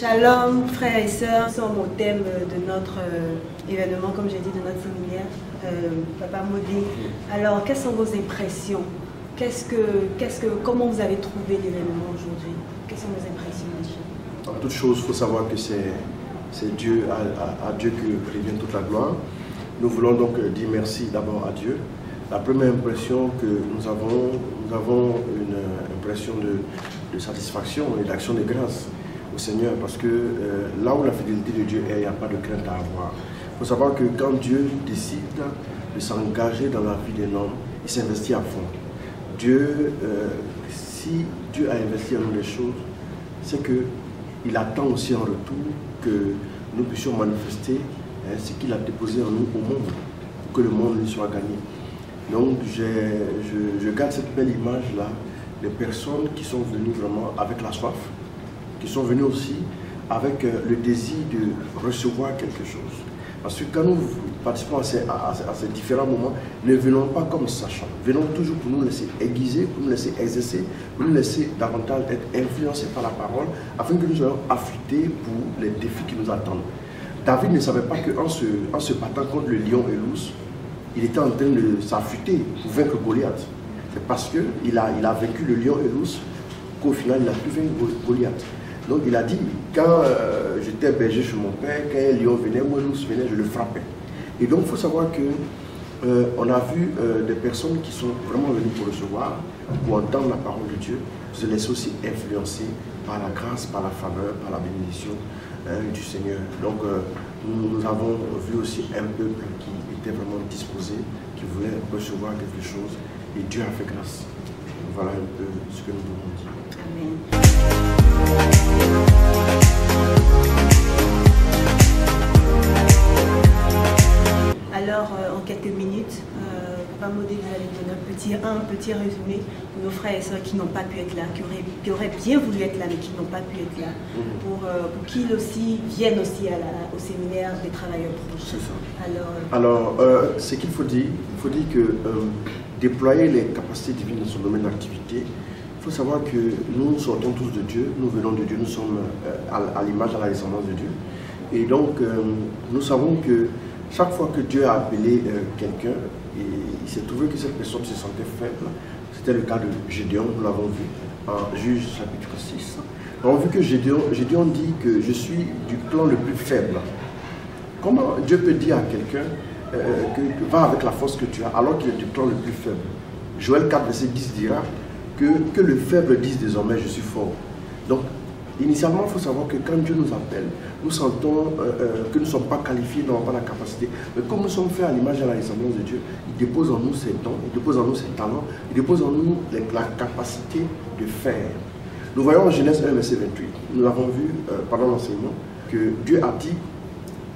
Shalom, frères et sœurs, nous sommes au thème de notre événement, comme j'ai dit, de notre séminaire, Papa Modé. Alors, quelles sont vos impressions? Comment vous avez trouvé l'événement aujourd'hui? Quelles sont vos impressions, monsieur? En toute chose, il faut savoir que c'est Dieu, à Dieu que revient toute la gloire. Nous voulons donc dire merci d'abord à Dieu. La première impression que nous avons une impression de satisfaction et d'action de grâce au Seigneur, parce que là où la fidélité de Dieu est, il n'y a pas de crainte à avoir. Il faut savoir que quand Dieu décide de s'engager dans la vie d'un homme, il s'investit à fond. Dieu, si Dieu a investi en nous des choses, c'est qu'il attend aussi en retour que nous puissions manifester ce qu'il a déposé en nous au monde, pour que le monde lui soit gagné. Donc je garde cette belle image-là, des personnes qui sont venues vraiment avec la soif, qui sont venus aussi avec le désir de recevoir quelque chose. Parce que quand nous participons à ces différents moments, ne venons pas comme sachants. Venons toujours pour nous laisser aiguiser, pour nous laisser exercer, pour nous laisser davantage être influencés par la parole, afin que nous soyons affûtés pour les défis qui nous attendent. David ne savait pas qu'en se battant contre le lion et l'ours, il était en train de s'affûter pour vaincre Goliath. C'est parce qu'il a vaincu le lion et l'ours qu'au final il a pu vaincre Goliath. Donc il a dit, quand j'étais berger chez mon père, quand un lion venait ou un ours venait, je le frappais. Et donc il faut savoir qu'on a vu des personnes qui sont vraiment venues pour recevoir, pour entendre la parole de Dieu, se laisser aussi influencer par la grâce, par la faveur, par la bénédiction du Seigneur. Donc nous avons vu aussi un peuple qui était vraiment disposé, qui voulait recevoir quelque chose, et Dieu a fait grâce. Voilà un peu ce que nous devons dire. Amen. Alors, en quelques minutes, Papa Modé vous allez donner un petit résumé pour nos frères et sœurs qui n'ont pas pu être là, qui auraient bien voulu être là, mais qui n'ont pas pu être là, pour qu'ils aussi viennent aussi au séminaire des travailleurs proches. C'est ça. Alors, ce qu'il faut dire, que déployer les capacités divines dans son domaine d'activité, il faut savoir que nous sortons tous de Dieu, nous venons de Dieu, nous sommes à l'image, à la descendance de Dieu. Et donc, nous savons que chaque fois que Dieu a appelé quelqu'un, il s'est trouvé que cette personne se sentait faible. C'était le cas de Gédéon, nous l'avons vu en Juge chapitre 6. Nous avons vu que Gédéon dit que je suis du clan le plus faible. Comment Dieu peut dire à quelqu'un que va avec la force que tu as alors qu'il est du clan le plus faible? Joël 4, verset 10 dira que le faible dise désormais je suis fort. Donc, initialement, il faut savoir que quand Dieu nous appelle, nous sentons que nous ne sommes pas qualifiés, nous n'avons pas la capacité. Mais comme nous sommes faits à l'image et à la ressemblance de Dieu, il dépose en nous ses dons, il dépose en nous ses talents, il dépose en nous la capacité de faire. Nous voyons en Genèse 1, verset 28, nous l'avons vu pendant l'enseignement, que Dieu a dit,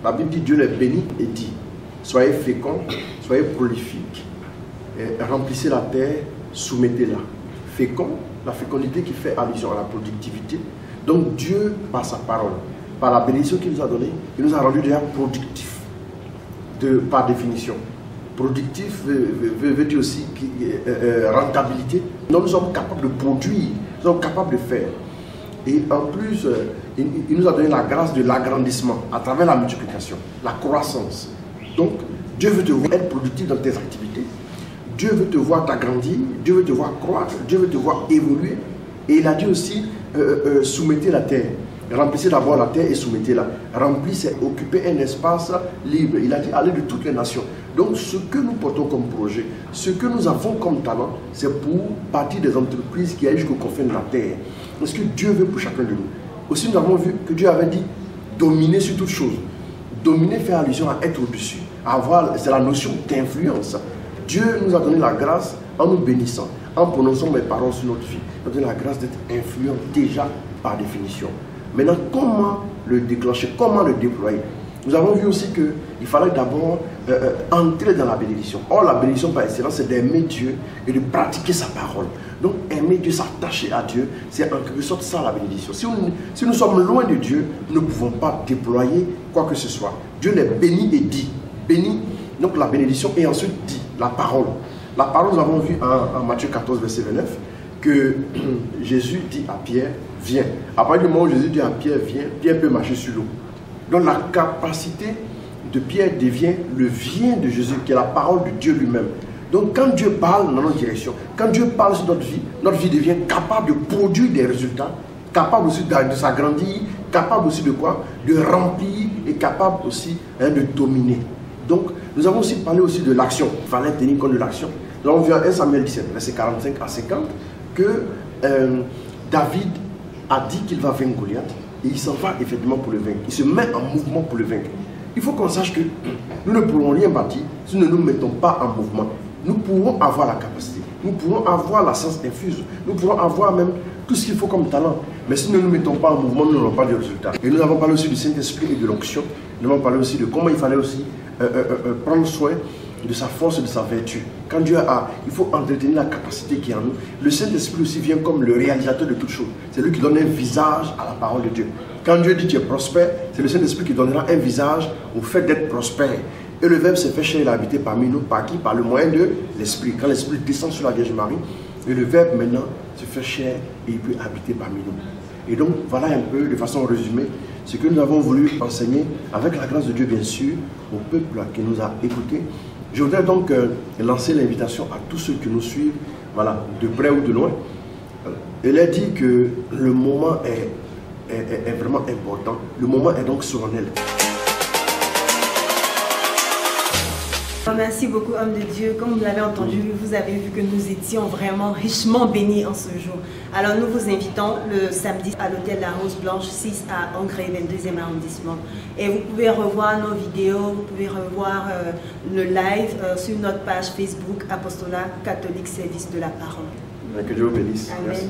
la Bible dit, Dieu les bénit et dit, soyez féconds, soyez prolifiques, remplissez la terre, soumettez-la. Fécond, la fécondité qui fait allusion à la productivité. Donc Dieu, par sa parole, par la bénédiction qu'il nous a donnée, il nous a rendu déjà productifs, par définition. Productif veut dire aussi rentabilité. Donc nous sommes capables de produire, nous sommes capables de faire. Et en plus, il nous a donné la grâce de l'agrandissement à travers la multiplication, la croissance. Donc Dieu veut te voir être productif dans tes activités. Dieu veut te voir t'agrandir, Dieu veut te voir croître, Dieu veut te voir évoluer. Et il a dit aussi, soumettez la terre. Remplissez d'abord la terre et soumettez-la. Remplissez, occupez un espace libre. Il a dit, allez de toutes les nations. Donc ce que nous portons comme projet, ce que nous avons comme talent, c'est pour bâtir des entreprises qui aillent jusqu'aux confins de la terre. C'est ce que Dieu veut pour chacun de nous. Aussi nous avons vu que Dieu avait dit, dominer sur toutes choses. Dominer fait allusion à être au-dessus. C'est la notion d'influence. Dieu nous a donné la grâce en nous bénissant, en prononçant mes paroles sur notre vie. Il nous a donné la grâce d'être influent déjà par définition. Maintenant, comment le déclencher, comment le déployer? Nous avons vu aussi qu'il fallait d'abord entrer dans la bénédiction. Or, la bénédiction par excellence, c'est d'aimer Dieu et de pratiquer sa parole. Donc, aimer Dieu, s'attacher à Dieu, c'est en quelque sorte ça la bénédiction. Si nous sommes loin de Dieu, nous ne pouvons pas déployer quoi que ce soit. Dieu les bénit et dit. Bénit, donc la bénédiction, et ensuite dit. La parole. Nous avons vu en Matthieu 14, verset 29, que Jésus dit à Pierre, viens. À partir du moment où Jésus dit à Pierre, viens, Pierre peut marcher sur l'eau. Donc la capacité de Pierre devient le vient de Jésus, qui est la parole de Dieu lui-même. Donc quand Dieu parle dans notre direction, quand Dieu parle sur notre vie devient capable de produire des résultats, capable aussi de s'agrandir, capable aussi de quoi? De remplir et capable aussi de dominer. Donc nous avons aussi parlé aussi de l'action. Il fallait tenir compte de l'action. Nous avons vu en 1 Samuel 17, verset 45 à 50, que David a dit qu'il va vaincre Goliath et il s'en va effectivement pour le vaincre. Il se met en mouvement pour le vaincre. Il faut qu'on sache que nous ne pourrons rien bâtir si nous ne nous mettons pas en mouvement. Nous pourrons avoir la capacité, nous pourrons avoir la science infuse, nous pourrons avoir même tout ce qu'il faut comme talent. Mais si nous ne nous mettons pas en mouvement, nous n'aurons pas de résultat. Et nous avons parlé aussi du Saint-Esprit et de l'onction. Nous avons parlé aussi de comment il fallait aussi prendre soin de sa force et de sa vertu. Quand Dieu a, il faut entretenir la capacité qui est en nous. Le Saint-Esprit aussi vient comme le réalisateur de toutes choses. C'est lui qui donne un visage à la parole de Dieu. Quand Dieu dit tu es prospère, c'est le Saint-Esprit qui donnera un visage au fait d'être prospère. Et le Verbe s'est fait chair et habité parmi nous, par qui? Par le moyen de l'Esprit. Quand l'Esprit descend sur la Vierge Marie, et le Verbe maintenant se fait chair et il peut habiter parmi nous. Et donc voilà un peu de façon résumée ce que nous avons voulu enseigner avec la grâce de Dieu bien sûr au peuple qui nous a écoutés. Je voudrais donc lancer l'invitation à tous ceux qui nous suivent, voilà, de près ou de loin. Elle a dit que le moment est vraiment important. Le moment est donc solennel. Merci beaucoup, homme de Dieu. Comme vous l'avez entendu, vous avez vu que nous étions vraiment richement bénis en ce jour. Alors nous vous invitons le samedi à l'hôtel La Rose Blanche, 6 à Angré, 22e arrondissement. Et vous pouvez revoir nos vidéos, vous pouvez revoir le live sur notre page Facebook Apostolat Catholique Service de la Parole. Que Dieu vous bénisse. Amen. Merci.